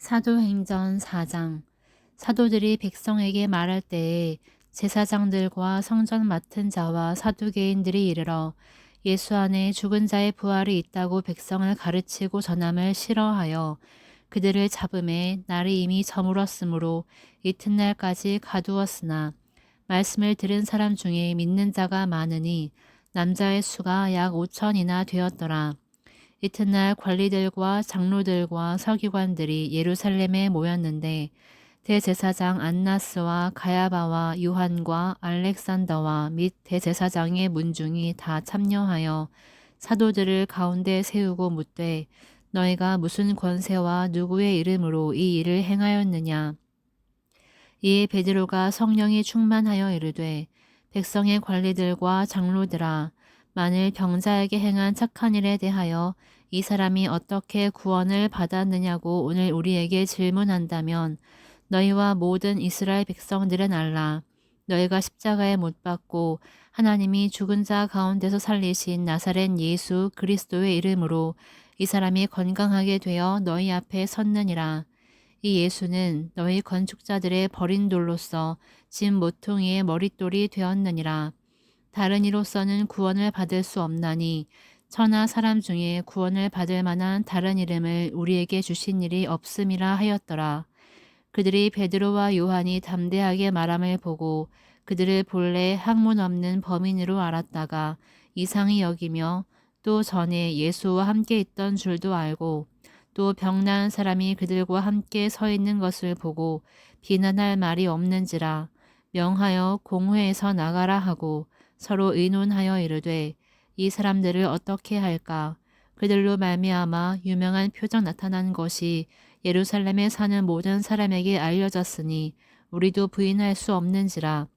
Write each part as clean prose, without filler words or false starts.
사도행전 4장. 사도들이 백성에게 말할 때에 제사장들과 성전 맡은 자와 사두개인들이 이르러 예수 안에 죽은 자의 부활이 있다고 백성을 가르치고 전함을 싫어하여 그들을 잡음에 날이 이미 저물었으므로 이튿날까지 가두었으나 말씀을 들은 사람 중에 믿는 자가 많으니 남자의 수가 약 5천이나 되었더라. 이튿날 관리들과 장로들과 서기관들이 예루살렘에 모였는데 대제사장 안나스와 가야바와 요한과 알렉산더와 및 대제사장의 문중이 다 참여하여 사도들을 가운데 세우고 묻되 너희가 무슨 권세와 누구의 이름으로 이 일을 행하였느냐. 이에 베드로가 성령이 충만하여 이르되 백성의 관리들과 장로들아 만일 병자에게 행한 착한 일에 대하여 이 사람이 어떻게 구원을 받았느냐고 오늘 우리에게 질문한다면 너희와 모든 이스라엘 백성들은 알라. 너희가 십자가에 못 박고 하나님이 죽은 자 가운데서 살리신 나사렛 예수 그리스도의 이름으로 이 사람이 건강하게 되어 너희 앞에 섰느니라. 이 예수는 너희 건축자들의 버린 돌로서 진 모퉁이의 머릿돌이 되었느니라. 다른 이로서는 구원을 받을 수 없나니 천하 사람 중에 구원을 받을 만한 다른 이름을 우리에게 주신 일이 없음이라 하였더라. 그들이 베드로와 요한이 담대하게 말함을 보고 그들을 본래 학문 없는 범인으로 알았다가 이상히 여기며 또 전에 예수와 함께 있던 줄도 알고 또 병나은 사람이 그들과 함께 서 있는 것을 보고 비난할 말이 없는지라 명하여 공회에서 나가라 하고 서로 의논하여 이르되 이 사람들을 어떻게 할까? 그들로 말미암아 유명한 표적 나타난 것이 예루살렘에 사는 모든 사람에게 알려졌으니 우리도 부인할 수 없는지라.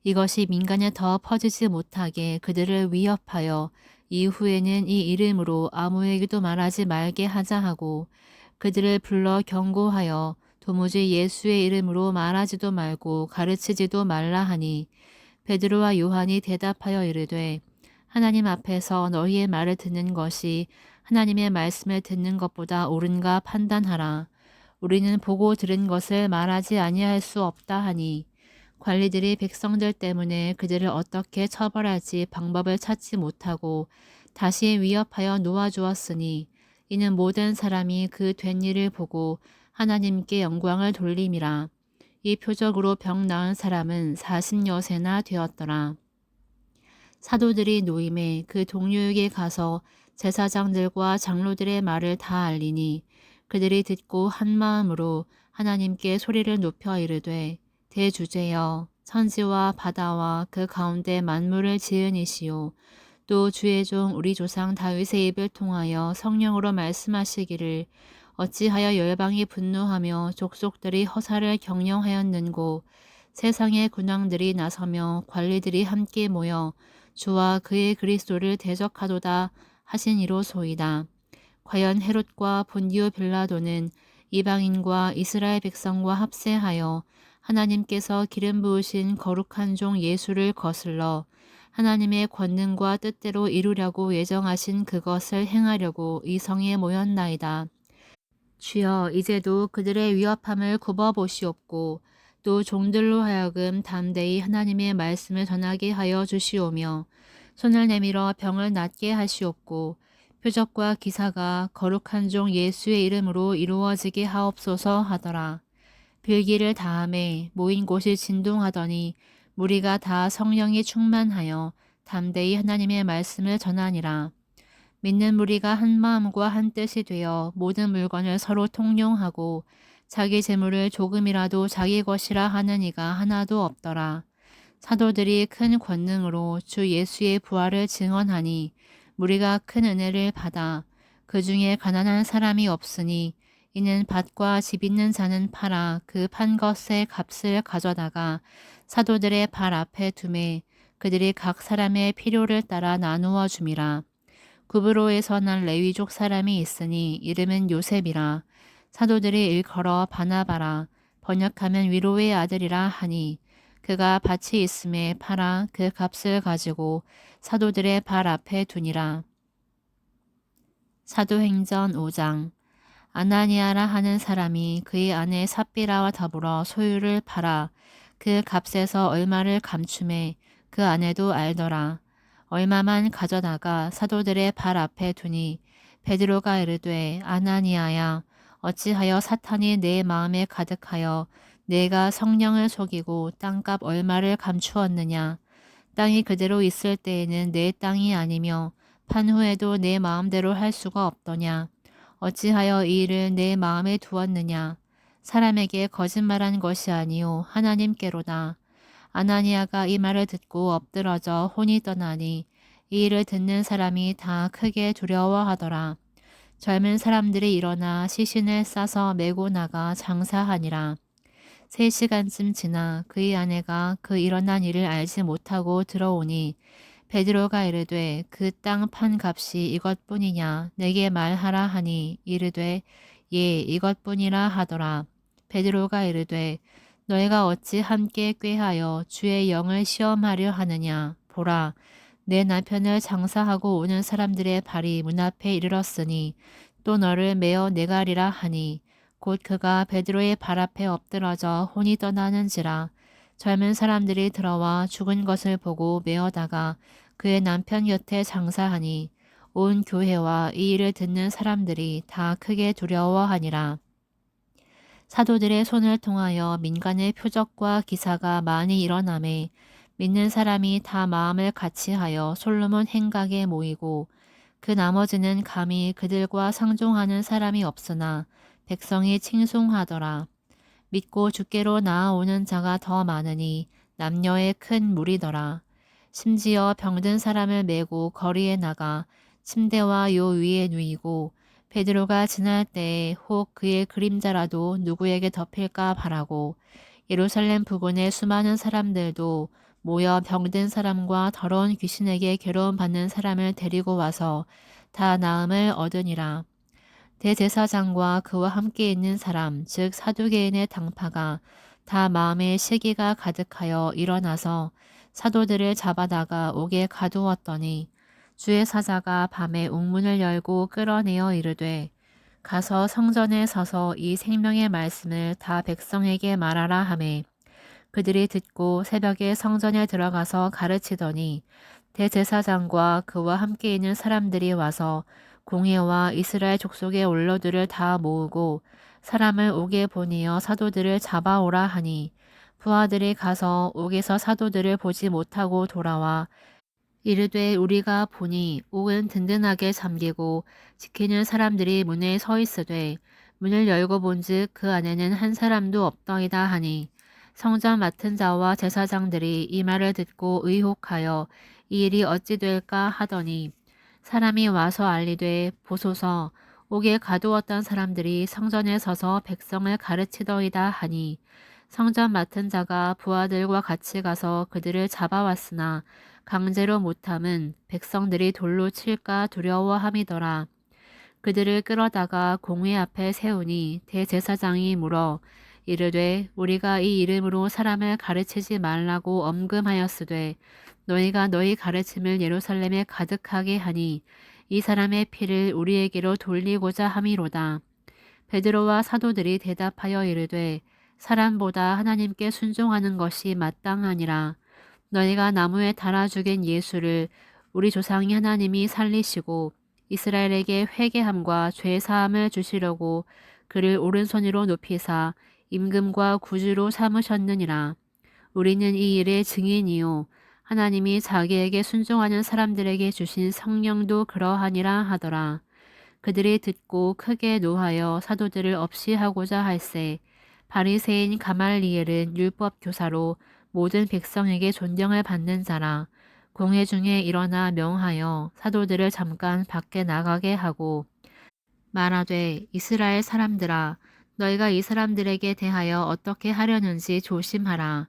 이것이 민간에 더 퍼지지 못하게 그들을 위협하여 이후에는 이 이름으로 아무에게도 말하지 말게 하자 하고 그들을 불러 경고하여 도무지 예수의 이름으로 말하지도 말고 가르치지도 말라 하니 베드로와 요한이 대답하여 이르되 하나님 앞에서 너희의 말을 듣는 것이 하나님의 말씀을 듣는 것보다 옳은가 판단하라. 우리는 보고 들은 것을 말하지 아니할 수 없다 하니 관리들이 백성들 때문에 그들을 어떻게 처벌할지 방법을 찾지 못하고 다시 위협하여 놓아주었으니 이는 모든 사람이 그 된 일을 보고 하나님께 영광을 돌림이라. 이 표적으로 병 나은 사람은 40여세나 되었더라. 사도들이 노임에 그 동료에게 가서 제사장들과 장로들의 말을 다 알리니 그들이 듣고 한 마음으로 하나님께 소리를 높여 이르되 대주제여 천지와 바다와 그 가운데 만물을 지은 이시오 또 주의 종 우리 조상 다윗의 입을 통하여 성령으로 말씀하시기를 어찌하여 열방이 분노하며 족속들이 허사를 경영하였는고 세상의 군왕들이 나서며 관리들이 함께 모여 주와 그의 그리스도를 대적하도다 하신 이로소이다. 과연 헤롯과 본디오 빌라도는 이방인과 이스라엘 백성과 합세하여 하나님께서 기름 부으신 거룩한 종 예수를 거슬러 하나님의 권능과 뜻대로 이루려고 예정하신 그것을 행하려고 이 성에 모였나이다. 주여 이제도 그들의 위협함을 굽어보시옵고 또 종들로 하여금 담대히 하나님의 말씀을 전하게 하여 주시오며 손을 내밀어 병을 낫게 하시옵고 표적과 기사가 거룩한 종 예수의 이름으로 이루어지게 하옵소서 하더라. 빌기를 다함에 모인 곳이 진동하더니 무리가 다 성령이 충만하여 담대히 하나님의 말씀을 전하니라. 믿는 무리가 한 마음과 한 뜻이 되어 모든 물건을 서로 통용하고 자기 재물을 조금이라도 자기 것이라 하는 이가 하나도 없더라. 사도들이 큰 권능으로 주 예수의 부활을 증언하니 무리가 큰 은혜를 받아 그 중에 가난한 사람이 없으니 이는 밭과 집 있는 자는 팔아 그 판 것의 값을 가져다가 사도들의 발 앞에 두매 그들이 각 사람의 필요를 따라 나누어 줌이라. 구브로에서 난 레위족 사람이 있으니 이름은 요셉이라. 사도들이 일컬어 바나바라 번역하면 위로의 아들이라 하니 그가 밭이 있음에 팔아 그 값을 가지고 사도들의 발 앞에 두니라. 사도행전 5장. 아나니아라 하는 사람이 그의 아내 삽비라와 더불어 소유를 팔아 그 값에서 얼마를 감춤해 그 아내도 알더라. 얼마만 가져다가 사도들의 발 앞에 두니 베드로가 이르되 아나니아야 어찌하여 사탄이 내 마음에 가득하여 내가 성령을 속이고 땅값 얼마를 감추었느냐. 땅이 그대로 있을 때에는 내 땅이 아니며 판 후에도 내 마음대로 할 수가 없더냐. 어찌하여 이 일을 내 마음에 두었느냐. 사람에게 거짓말한 것이 아니요 하나님께로다. 아나니아가 이 말을 듣고 엎드러져 혼이 떠나니 이 일을 듣는 사람이 다 크게 두려워하더라. 젊은 사람들이 일어나 시신을 싸서 메고 나가 장사하니라. 3시간쯤 지나 그의 아내가 그 일어난 일을 알지 못하고 들어오니 베드로가 이르되 그 땅 판 값이 이것뿐이냐 내게 말하라 하니 이르되 예 이것뿐이라 하더라. 베드로가 이르되 너희가 어찌 함께 꾀하여 주의 영을 시험하려 하느냐. 보라 내 남편을 장사하고 오는 사람들의 발이 문 앞에 이르렀으니 또 너를 메어 내가리라 하니 곧 그가 베드로의 발 앞에 엎드러져 혼이 떠나는지라. 젊은 사람들이 들어와 죽은 것을 보고 메어다가 그의 남편 곁에 장사하니 온 교회와 이 일을 듣는 사람들이 다 크게 두려워하니라. 사도들의 손을 통하여 민간의 표적과 기사가 많이 일어나매 믿는 사람이 다 마음을 같이하여 솔로몬 행각에 모이고 그 나머지는 감히 그들과 상종하는 사람이 없으나 백성이 칭송하더라. 믿고 주께로 나아오는 자가 더 많으니 남녀의 큰 무리더라. 심지어 병든 사람을 메고 거리에 나가 침대와 요 위에 누이고 베드로가 지날 때에 혹 그의 그림자라도 누구에게 덮일까 바라고 예루살렘 부근의 수많은 사람들도 모여 병든 사람과 더러운 귀신에게 괴로움받는 사람을 데리고 와서 다 나음을 얻으니라. 대제사장과 그와 함께 있는 사람 즉 사두개인의 당파가 다 마음에 시기가 가득하여 일어나서 사도들을 잡아다가 옥에 가두었더니 주의 사자가 밤에 옥문을 열고 끌어내어 이르되 가서 성전에 서서 이 생명의 말씀을 다 백성에게 말하라 하매 그들이 듣고 새벽에 성전에 들어가서 가르치더니 대제사장과 그와 함께 있는 사람들이 와서 공회와 이스라엘 족속의 원로들을 다 모으고 사람을 옥에 보내어 사도들을 잡아오라 하니 부하들이 가서 옥에서 사도들을 보지 못하고 돌아와 이르되 우리가 보니 옥은 든든하게 잠기고 지키는 사람들이 문에 서 있으되 문을 열고 본즉 그 안에는 한 사람도 없더이다 하니 성전 맡은 자와 제사장들이 이 말을 듣고 의혹하여 이 일이 어찌 될까 하더니 사람이 와서 알리되 보소서 옥에 가두었던 사람들이 성전에 서서 백성을 가르치더이다 하니 성전 맡은 자가 부하들과 같이 가서 그들을 잡아왔으나 강제로 못함은 백성들이 돌로 칠까 두려워함이더라. 그들을 끌어다가 공회 앞에 세우니 대제사장이 물어 이르되 우리가 이 이름으로 사람을 가르치지 말라고 엄금하였으되 너희가 너희 가르침을 예루살렘에 가득하게 하니 이 사람의 피를 우리에게로 돌리고자 함이로다. 베드로와 사도들이 대답하여 이르되 사람보다 하나님께 순종하는 것이 마땅하니라. 너희가 나무에 달아 죽인 예수를 우리 조상이 하나님이 살리시고 이스라엘에게 회개함과 죄 사함을 주시려고 그를 오른손으로 높이사 임금과 구주로 삼으셨느니라. 우리는 이 일의 증인이요 하나님이 자기에게 순종하는 사람들에게 주신 성령도 그러하니라 하더라. 그들이 듣고 크게 노하여 사도들을 없이 하고자 할세 바리새인 가말리엘은 율법 교사로 모든 백성에게 존경을 받는 자라. 공회 중에 일어나 명하여 사도들을 잠깐 밖에 나가게 하고 말하되 이스라엘 사람들아 너희가 이 사람들에게 대하여 어떻게 하려는지 조심하라.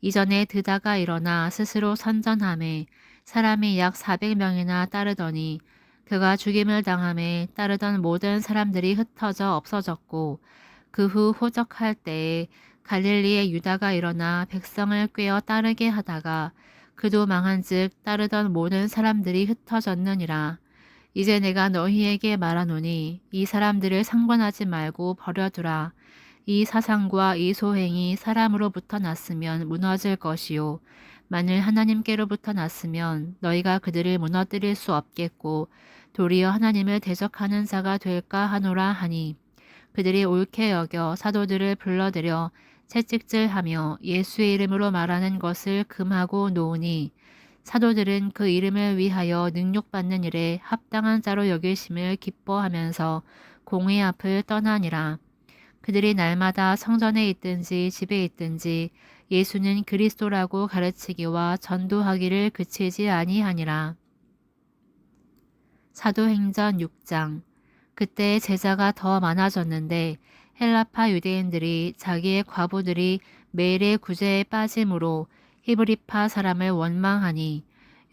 이전에 드다가 일어나 스스로 선전하매 사람이 약 400명이나 따르더니 그가 죽임을 당함에 따르던 모든 사람들이 흩어져 없어졌고 그 후 호적할 때에 갈릴리의 유다가 일어나 백성을 꾀어 따르게 하다가 그도 망한즉 따르던 모든 사람들이 흩어졌느니라. 이제 내가 너희에게 말하노니 이 사람들을 상관하지 말고 버려두라. 이 사상과 이 소행이 사람으로부터 났으면 무너질 것이요. 만일 하나님께로부터 났으면 너희가 그들을 무너뜨릴 수 없겠고 도리어 하나님을 대적하는 자가 될까 하노라 하니 그들이 옳게 여겨 사도들을 불러들여 채찍질하며 예수의 이름으로 말하는 것을 금하고 놓으니 사도들은 그 이름을 위하여 능욕받는 일에 합당한 자로 여기심을 기뻐하면서 공회 앞을 떠나니라. 그들이 날마다 성전에 있든지 집에 있든지 예수는 그리스도라고 가르치기와 전도하기를 그치지 아니하니라. 사도행전 6장. 그때 제자가 더 많아졌는데 헬라파 유대인들이 자기의 과부들이 매일의 구제에 빠짐으로 히브리파 사람을 원망하니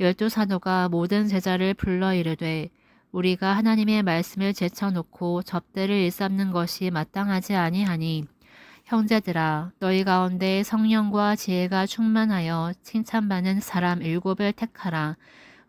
12사도가 모든 제자를 불러 이르되 우리가 하나님의 말씀을 제쳐놓고 접대를 일삼는 것이 마땅하지 아니하니 형제들아 너희 가운데 성령과 지혜가 충만하여 칭찬받는 사람 7을 택하라.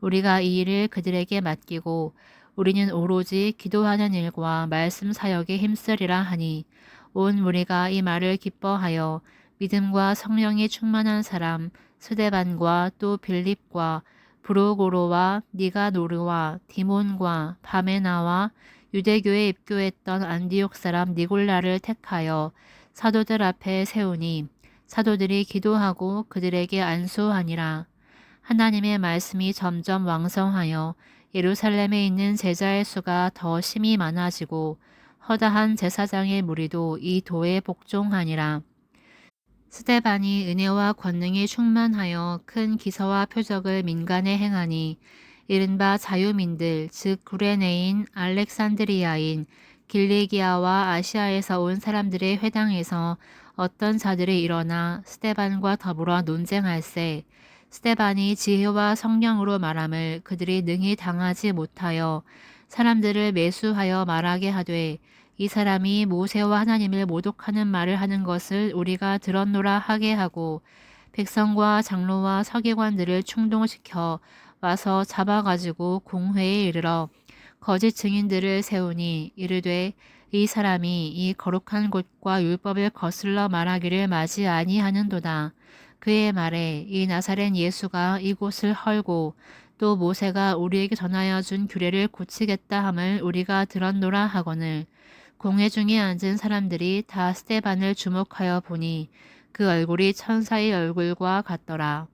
우리가 이 일을 그들에게 맡기고 우리는 오로지 기도하는 일과 말씀 사역에 힘쓰리라 하니 온 무리가 이 말을 기뻐하여 믿음과 성령이 충만한 사람 스데반과 또 빌립과 브로고로와 니가노르와 디몬과 바메나와 유대교에 입교했던 안디옥 사람 니골라를 택하여 사도들 앞에 세우니 사도들이 기도하고 그들에게 안수하니라. 하나님의 말씀이 점점 왕성하여 예루살렘에 있는 제자의 수가 더 심히 많아지고 허다한 제사장의 무리도 이 도에 복종하니라. 스데반이 은혜와 권능이 충만하여 큰 기사와 표적을 민간에 행하니 이른바 자유민들 즉 구레네인 알렉산드리아인 길리기아와 아시아에서 온 사람들의 회당에서 어떤 자들이 일어나 스데반과 더불어 논쟁할세 스데반이 지혜와 성령으로 말함을 그들이 능히 당하지 못하여 사람들을 매수하여 말하게 하되 이 사람이 모세와 하나님을 모독하는 말을 하는 것을 우리가 들었노라 하게 하고 백성과 장로와 서기관들을 충동시켜 와서 잡아가지고 공회에 이르러 거짓 증인들을 세우니 이르되 이 사람이 이 거룩한 곳과 율법을 거슬러 말하기를 마지 아니하는도다. 그의 말에 이 나사렛 예수가 이곳을 헐고 또 모세가 우리에게 전하여 준 규례를 고치겠다 함을 우리가 들었노라 하거늘 공회 중에 앉은 사람들이 다 스데반을 주목하여 보니 그 얼굴이 천사의 얼굴과 같더라.